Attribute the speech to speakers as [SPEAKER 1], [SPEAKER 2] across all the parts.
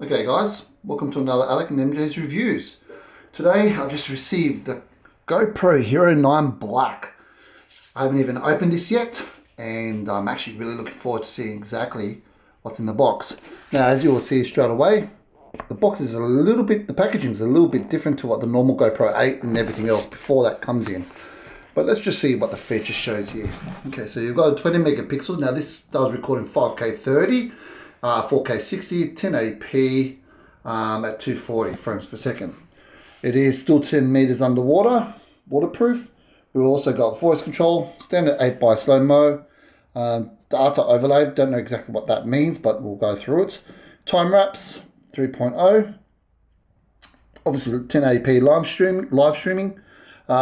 [SPEAKER 1] Okay guys, welcome to another Alec and MJ's Reviews. Today I just received the GoPro Hero 9 Black. I haven't even opened this yet and I'm actually really looking forward to seeing exactly what's in the box. Now as you will see straight away, the box is the packaging is a little bit different to what the normal GoPro 8 and everything else before that comes in. But let's just see what the feature shows here. Okay, so you've got a 20 megapixel. Now this does record in 5K 30. 4K 60, 1080p at 240 frames per second. It is still 10 meters underwater, waterproof. We've also got voice control, standard 8x slow-mo, data overlay, don't know exactly what that means, but we'll go through it. Time lapse 3.0, obviously 1080p live streaming,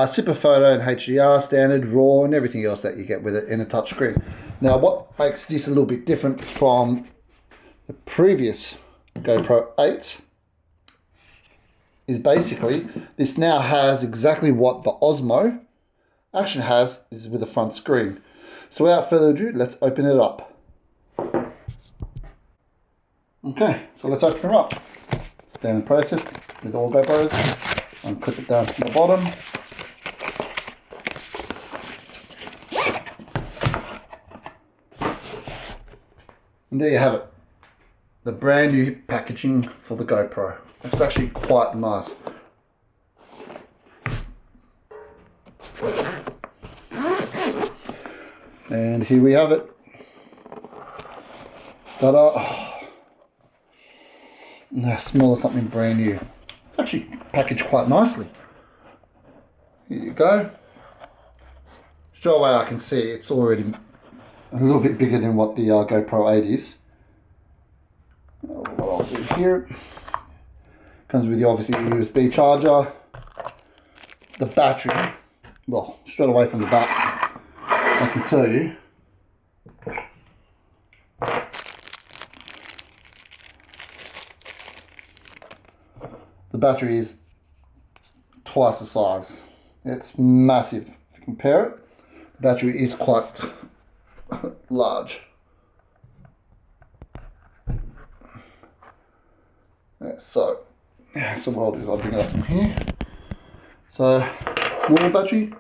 [SPEAKER 1] super photo and HDR, standard, RAW, and everything else that you get with it in a touchscreen. Now what makes this a little bit different from the previous GoPro 8 is basically this now has exactly what the Osmo Action has is with the front screen. So without further ado, let's open it up. Okay, so let's open it up. Standard process with all GoPros. And clip it down to the bottom. And there you have it. The brand new packaging for the GoPro. It's actually quite nice. And here we have it. Ta-da! Oh. The smell of something brand new. It's actually packaged quite nicely. Here you go. Straight away I can see it's already a little bit bigger than what the GoPro 8 is. What I'll do here, comes with the obviously USB charger, the battery. Well, straight away from the back, I can tell you the battery is twice the size. It's massive. If you compare it, the battery is quite large. So what I'll do is I'll bring it up from here. So normal battery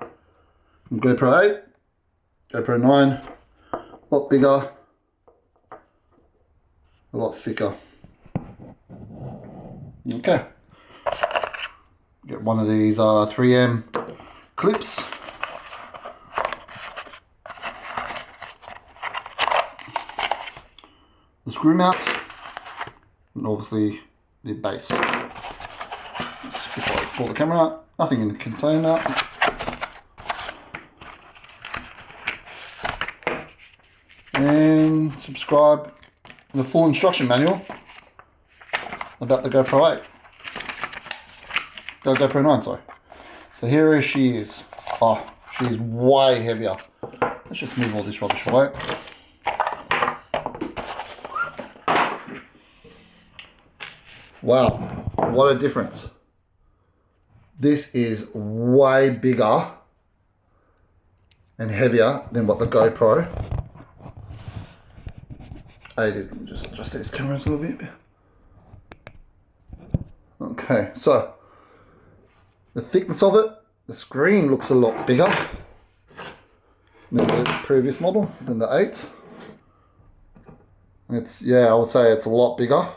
[SPEAKER 1] from GoPro 8, GoPro 9, a lot bigger, a lot thicker. Okay, get one of these 3M clips. The screw mounts, and obviously the base. Just before I pull the camera out, nothing in the container. And subscribe the full instruction manual about the GoPro 8. GoPro 9, sorry. So here she is. Oh, she's way heavier. Let's just move all this rubbish away. Wow, what a difference. This is way bigger and heavier than what the GoPro 8 is. Let me just adjust these cameras a little bit. Okay, so the thickness of it, the screen looks a lot bigger than the previous model, than the 8. I would say it's a lot bigger.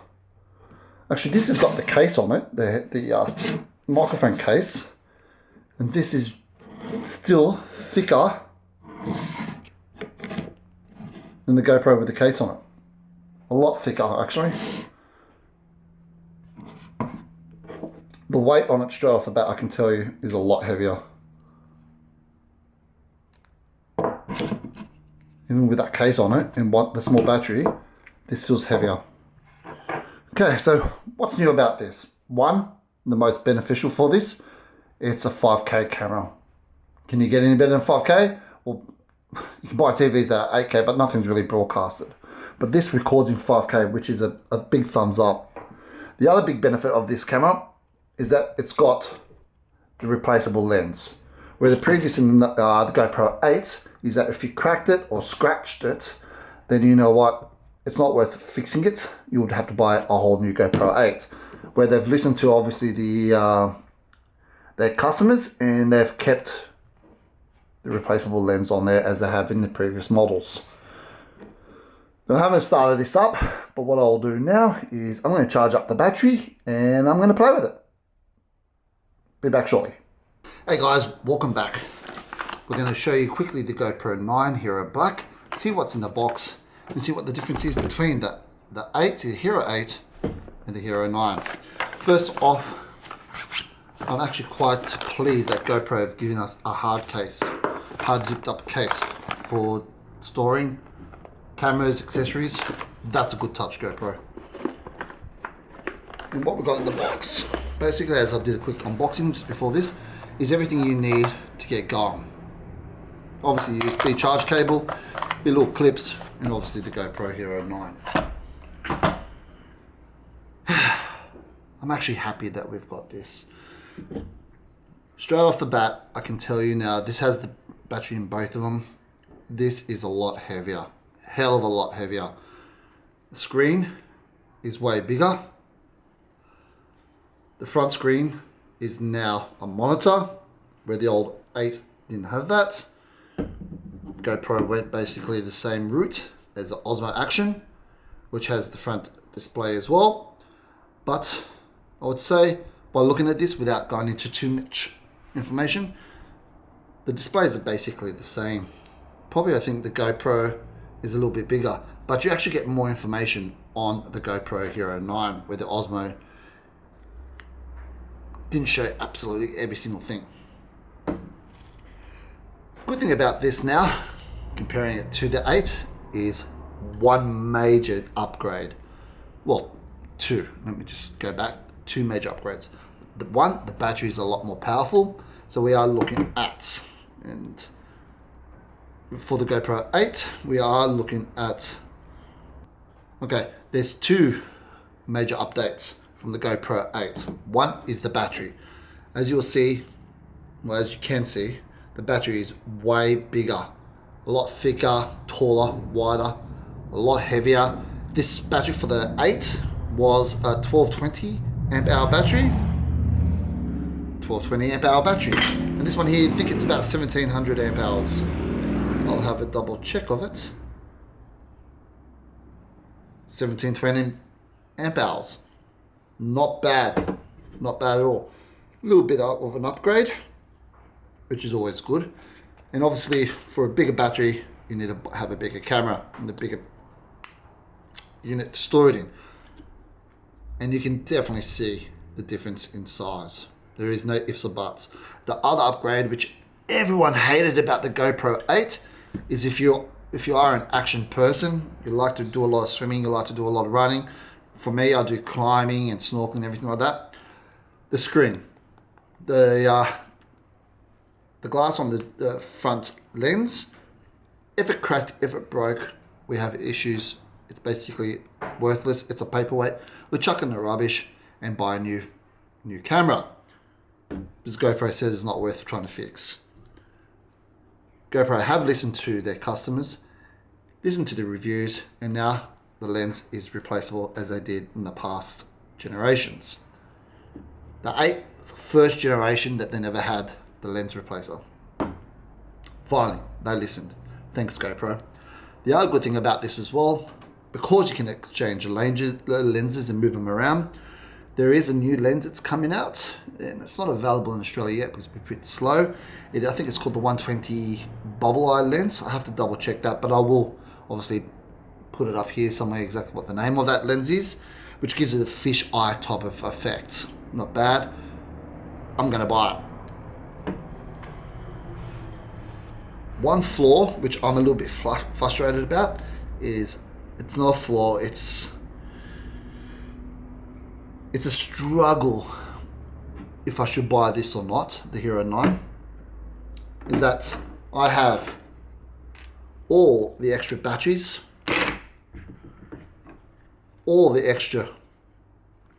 [SPEAKER 1] Actually, this has got the case on it, the microphone case, and this is still thicker than the GoPro with the case on it. A lot thicker, actually. The weight on it straight off the bat, I can tell you, is a lot heavier. Even with that case on it and the small battery, this feels heavier. Okay, so what's new about this? One, the most beneficial for this, it's a 5K camera. Can you get any better than 5K? Well, you can buy TVs that are 8K, but nothing's really broadcasted. But this records in 5K, which is a big thumbs up. The other big benefit of this camera is that it's got the replaceable lens. Where the previous in the GoPro 8 is that if you cracked it or scratched it, then you know what? it's not worth fixing it. You would have to buy a whole new GoPro 8, where they've listened to obviously their customers, and they've kept the replaceable lens on there as they have in the previous models. Now, I haven't started this up, but what I'll do now is I'm going to charge up the battery and I'm going to play with it. Be back shortly. Hey guys, welcome back. We're going to show you quickly the GoPro 9 Hero Black, see what's in the box, and see what the difference is between the Hero 8 and the Hero 9. First off, I'm actually quite pleased that GoPro have given us a hard zipped up case for storing cameras, accessories. That's a good touch, GoPro. And what we got in the box, basically, as I did a quick unboxing just before this, is everything you need to get going. Obviously, USB charge cable, your little clips, and obviously the GoPro Hero 9. I'm actually happy that we've got this. Straight off the bat, I can tell you now, this has the battery in both of them. This is a lot heavier. Hell of a lot heavier. The screen is way bigger. The front screen is now a monitor, where the old 8 didn't have that. GoPro went basically the same route as the Osmo Action, which has the front display as well. But I would say, by looking at this without going into too much information, the displays are basically the same. Probably I think the GoPro is a little bit bigger, but you actually get more information on the GoPro Hero 9, where the Osmo didn't show absolutely every single thing. Good thing about this now, comparing it to the 8, is one major upgrade. Well, two. Let me just go back. Two major upgrades. The one, the battery is a lot more powerful. So we are looking at, and for the GoPro 8, we are looking at, okay, there's two major updates from the GoPro 8. One is the battery. As you'll see, well, as you can see, the battery is way bigger, a lot thicker, taller, wider, a lot heavier. This battery for the 8 was a 1220 amp hour battery. 1220 amp hour battery. And this one here, I think it's about 1700 amp hours. I'll have a double check of it. 1720 amp hours. Not bad. Not bad at all. A little bit of an upgrade, which is always good. And obviously, for a bigger battery, you need to have a bigger camera and a bigger unit to store it in. And you can definitely see the difference in size. There is no ifs or buts. The other upgrade, which everyone hated about the GoPro 8, is if you are an action person, you like to do a lot of swimming, you like to do a lot of running. For me, I do climbing and snorkeling and everything like that. The screen, the glass on the front lens, if it cracked, if it broke, we have issues. It's basically worthless. It's a paperweight. We chuck it in the rubbish and buy a new camera. Because GoPro says it's not worth trying to fix. GoPro have listened to their customers, listened to the reviews, and now the lens is replaceable as they did in the past generations. The 8 was the first generation that they never had the lens replacer. Finally, they listened. Thanks, GoPro. The other good thing about this as well, because you can exchange lenses and move them around, there is a new lens that's coming out, and it's not available in Australia yet because we're pretty slow. I think it's called the 120 bubble eye lens. I have to double check that, but I will obviously put it up here somewhere exactly what the name of that lens is, which gives it a fish eye type of effect. Not bad. I'm going to buy it. One flaw, which I'm a little bit frustrated about, is it's not a flaw, it's a struggle if I should buy this or not, the Hero 9, is that I have all the extra batteries, all the extra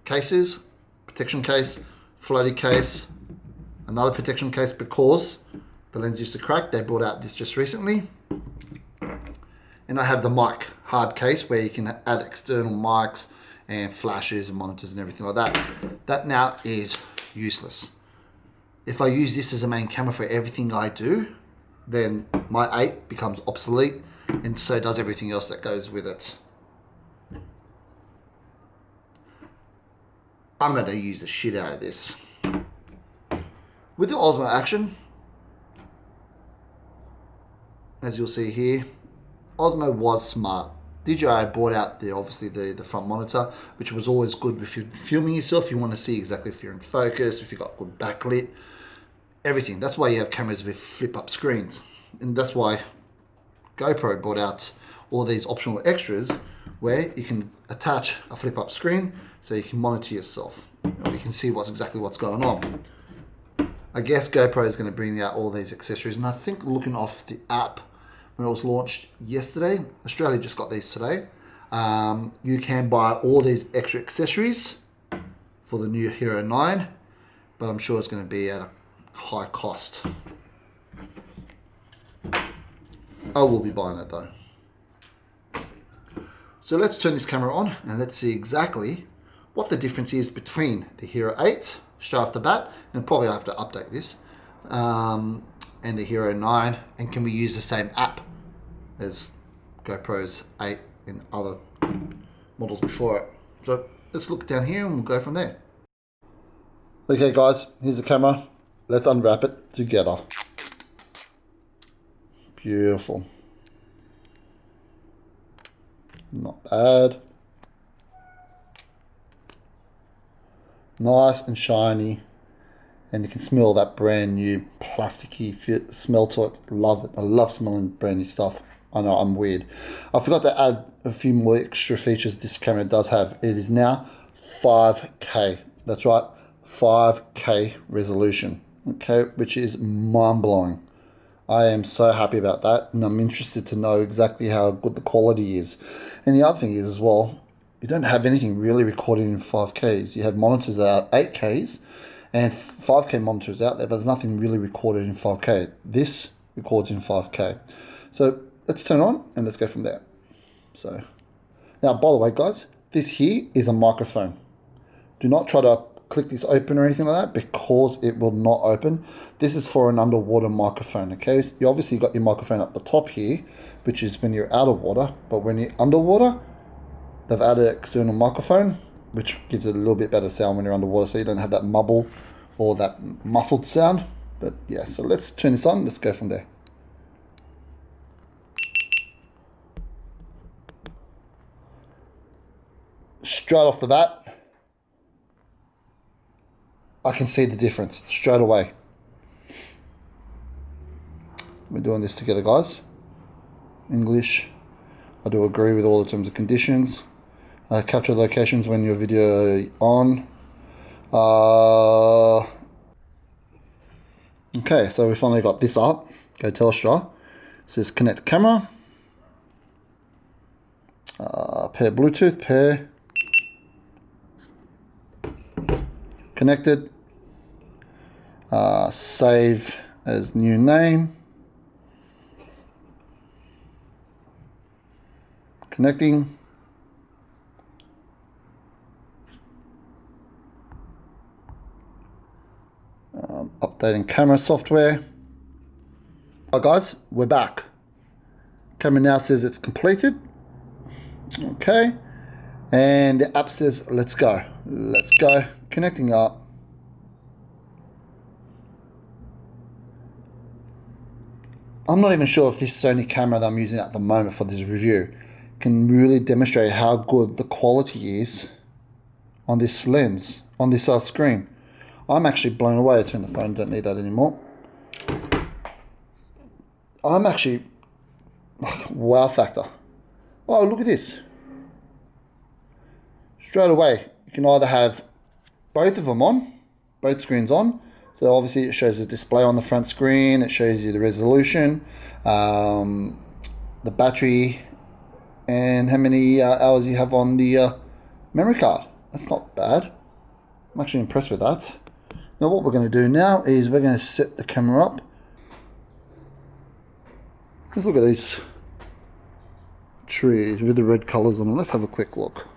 [SPEAKER 1] cases, protection case, floaty case, another protection case because the lens used to crack. They brought out this just recently. And I have the mic hard case where you can add external mics and flashes and monitors and everything like that. That now is useless. If I use this as a main camera for everything I do, then my 8 becomes obsolete, and so does everything else that goes with it. I'm going to use the shit out of this. With the Osmo Action, as you'll see here, Osmo was smart. DJI brought out obviously the front monitor, which was always good if you're filming yourself. You want to see exactly if you're in focus, if you've got good backlit, everything. That's why you have cameras with flip-up screens. And that's why GoPro brought out all these optional extras where you can attach a flip-up screen so you can monitor yourself. You can see exactly what's going on. I guess GoPro is going to bring out all these accessories, and I think looking off the app when it was launched yesterday, Australia just got these today, you can buy all these extra accessories for the new Hero 9, but I'm sure it's going to be at a high cost. I will be buying it though. So let's turn this camera on and let's see exactly what the difference is between the Hero 8 straight off the bat, and probably I have to update this, and the Hero 9, and can we use the same app as GoPro's 8 and other models before it. So let's look down here and we'll go from there. Okay guys, here's the camera. Let's unwrap it together. Beautiful. Not bad. Nice and shiny. And you can smell that brand new plasticky smell to it. Love it. I love smelling brand new stuff. I know I'm weird. I forgot to add a few more extra features this camera does have. It is now 5K. That's right, 5K resolution. Okay, which is mind-blowing. I am so happy about that, and I'm interested to know exactly how good the quality is. And the other thing is as well, you don't have anything really recorded in 5Ks. You have monitors that are 8Ks and 5K monitors out there, but there's nothing really recorded in 5K. This records in 5K. So let's turn on and let's go from there. So now, by the way, guys, this here is a microphone. Do not try to click this open or anything like that because it will not open. This is for an underwater microphone, okay? You obviously got your microphone up the top here, which is when you're out of water, but when you're underwater, they've added an external microphone, which gives it a little bit better sound when you're underwater, so you don't have that mumble or that muffled sound. But yeah, so let's turn this on, let's go from there. Straight off the bat, I can see the difference straight away. We're doing this together, guys. English. I do agree with all the terms and conditions. Capture locations when your video on. Okay, so we finally got this up. Go Telstra. It says connect camera. Pair Bluetooth. Pair. Connected. Save as new name. Connecting. Updating camera software. Alright guys, we're back. Camera now says it's completed. Okay. And the app says let's go. Let's go. Connecting up. I'm not even sure if this Sony camera that I'm using at the moment for this review can really demonstrate how good the quality is on this lens, on this screen. I'm actually blown away. I turn the phone, don't need that anymore. I'm actually, wow factor. Oh, look at this. Straight away, you can either have both of them on, both screens on. So obviously it shows the display on the front screen, it shows you the resolution, the battery, and how many hours you have on the memory card. That's not bad. I'm actually impressed with that. Now what we're going to do now is we're going to set the camera up. Let's look at this. trees with the red colours on them. Let's have a quick look.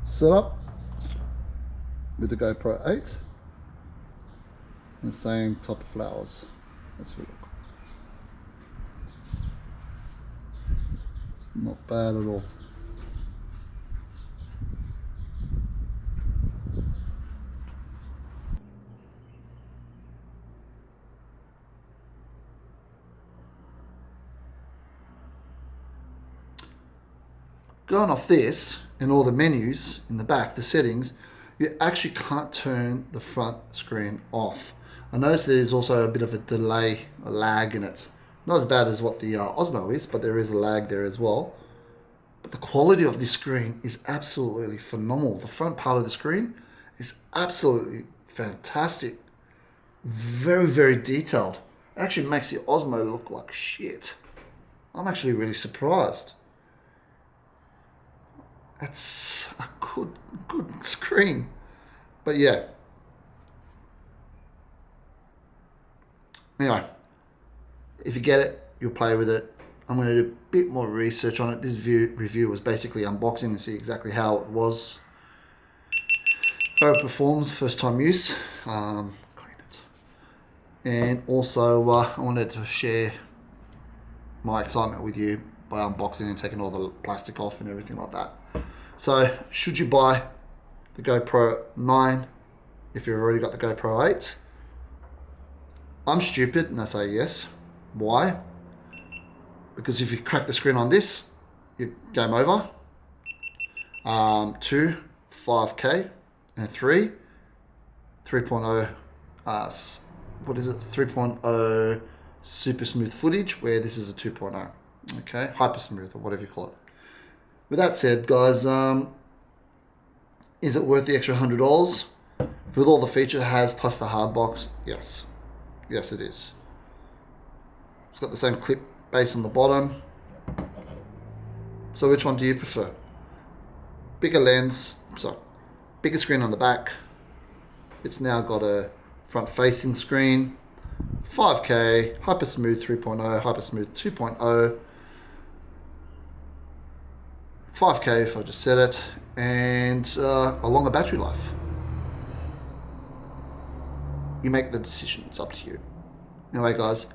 [SPEAKER 1] Set up with the GoPro 8 and the same type of flowers. Let's have a look. It's not bad at all. Going off this and all the menus in the back, the settings, you actually can't turn the front screen off. I noticed there's also a bit of a delay, a lag in it. Not as bad as what the Osmo is, but there is a lag there as well. But the quality of this screen is absolutely phenomenal. The front part of the screen is absolutely fantastic. Very, very detailed. It actually makes the Osmo look like shit. I'm actually really surprised. It's a good screen. But yeah. Anyway, if you get it, you'll play with it. I'm going to do a bit more research on it. This review was basically unboxing to see exactly how it was. How it performs, first time use. Clean it. And also, I wanted to share my excitement with you by unboxing and taking all the plastic off and everything like that. So, should you buy the GoPro 9 if you've already got the GoPro 8? I'm stupid and I say yes. Why? Because if you crack the screen on this, you're game over. 2, 5K, and 3, 3.0, what is it? 3.0 super smooth footage, where this is a 2.0. Okay, hyper smooth or whatever you call it. With that said, guys, is it worth the extra $100? With all the features it has, plus the hard box, yes. Yes, it is. It's got the same clip base on the bottom. So which one do you prefer? Bigger lens, bigger screen on the back. It's now got a front-facing screen. 5K, hyper smooth 3.0, hyper smooth 2.0. 5K if I just said it, and a longer battery life. You make the decision, it's up to you. Anyway guys,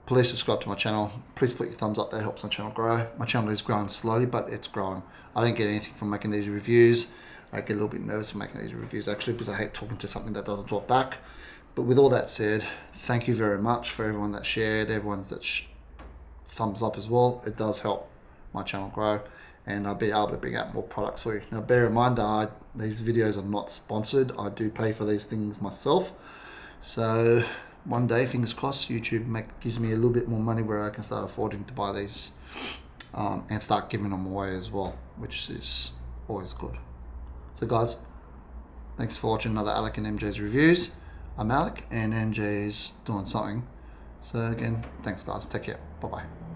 [SPEAKER 1] please subscribe to my channel. Please put your thumbs up, that helps my channel grow. My channel is growing slowly, but it's growing. I don't get anything from making these reviews. I get a little bit nervous from making these reviews actually, because I hate talking to something that doesn't talk back. But with all that said, thank you very much for everyone that shared, everyone that thumbs up as well. It does help my channel grow, and I'll be able to bring out more products for you. Now bear in mind that these videos are not sponsored. I do pay for these things myself. So one day, fingers crossed, YouTube gives me a little bit more money where I can start affording to buy these and start giving them away as well, which is always good. So guys, thanks for watching another Alec and MJ's reviews. I'm Alec and MJ's doing something. So again, thanks guys, take care, bye bye.